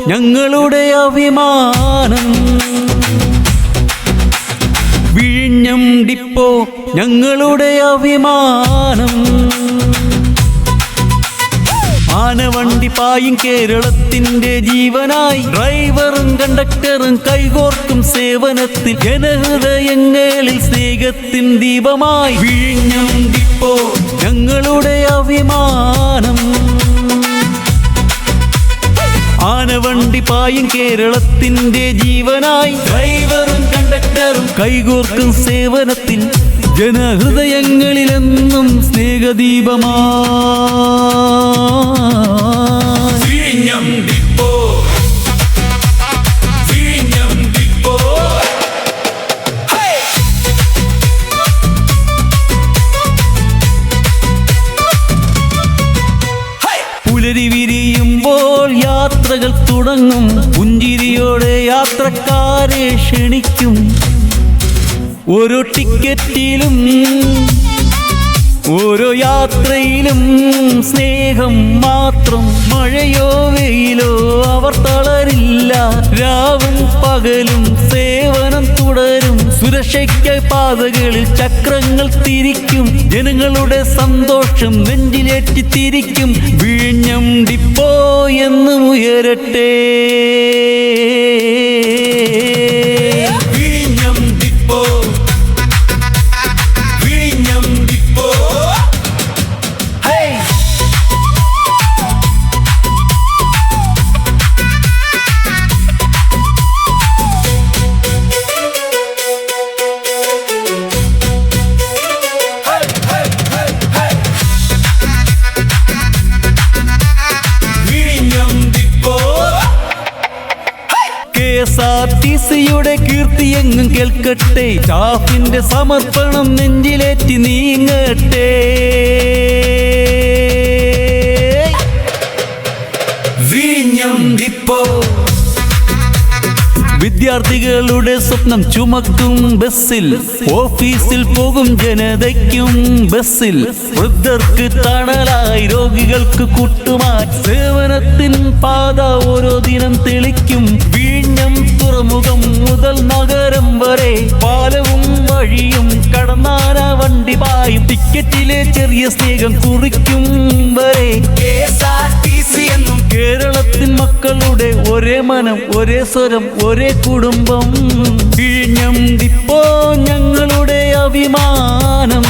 ഞങ്ങളുടെ അഭിമാനം. വിഴിഞ്ഞം ഡിപ്പോ ഞങ്ങളുടെ അഭിമാനം. ആനവണ്ടി പായും കേരളത്തിന്റെ ജീവനായി ഡ്രൈവറും കണ്ടക്ടറും കൈകോർക്കും സേവനത്തിൽ ജനഹൃദയങ്ങളിൽ സ്നേഹത്തിൻ ദീപമായി. വിഴിഞ്ഞം ഡിപ്പോ ഞങ്ങളുടെ അഭിമാനം. ആനവണ്ടി പായും കേരളത്തിന്റെ ജീവനായി ഡ്രൈവറും കണ്ടക്ടറും കൈകോർക്കും സേവനത്തിൽ ജനഹൃദയങ്ങളിലെന്നും സ്നേഹദീപമായി. വിഴിഞ്ഞം ഡിപ്പോ, വിഴിഞ്ഞം ഡിപ്പോ. പുലരി വിരിയുമ്പോൾ യാത്രകൾ തുടങ്ങും. പുഞ്ചിരിയോടെ യാത്രക്കാരെ ക്ഷണിക്കും. ഓരോ ടിക്കറ്റിലും ഓരോ യാത്രയിലും സ്നേഹം മാത്രം. മഴയോ വെയിലോ അവർ തളരില്ല. രാവും പകലും സേവനം തുടരും. സുരക്ഷയ്ക്കായി പാതകളിൽ ചക്രങ്ങൾ തിരിക്കും. ജനങ്ങളുടെ സന്തോഷം നെഞ്ചിലേറ്റി തിരിക്കും. വിഴിഞ്ഞം ഡിപ്പോ എന്നും ഉയരട്ടെ. വിഴിഞ്ഞം ഡിപ്പോ, വിഴിഞ്ഞം ഡിപ്പോ. വിഴിഞ്ഞം ഡിപ്പോ. KSRTCയുടെ കീർത്തി എങ്ങും കേൾക്കട്ടെ. സ്റ്റാഫിന്റെ സമർപ്പണം നെഞ്ചിലേറ്റി നീങ്ങട്ടെ. വിഴിഞ്ഞം ഡിപ്പോ. വിദ്യാർത്ഥികളുടെ സ്വപ്നം ചുമക്കും ബസ്സിൽ. ഓഫീസിൽ പോകും ജനതയ്ക്കും ബസ്സിൽ. വൃദ്ധർക്ക് തണലായി രോഗികൾക്ക് കൂട്ടുമായി സേവനത്തിൻ പാത ഓരോ ദിനം തെളിക്കും. വിഴിഞ്ഞം തുറമുഖം മുതൽ നഗരം വരെ പാലവും വഴിയും കടന്നാന വണ്ടി പായും. ടിക്കറ്റിലെ ചെറിയ സ്നേഹം കുറിക്കും വരെ KSRTC എന്നും കേരളത്തിൻ മക്കളുടെ ഒരേ മനം, ഒരേ സ്വരം, ഒരേ കുടുംബം. വിഴിഞ്ഞം ഡിപ്പോ ഞങ്ങളുടെ അഭിമാനം.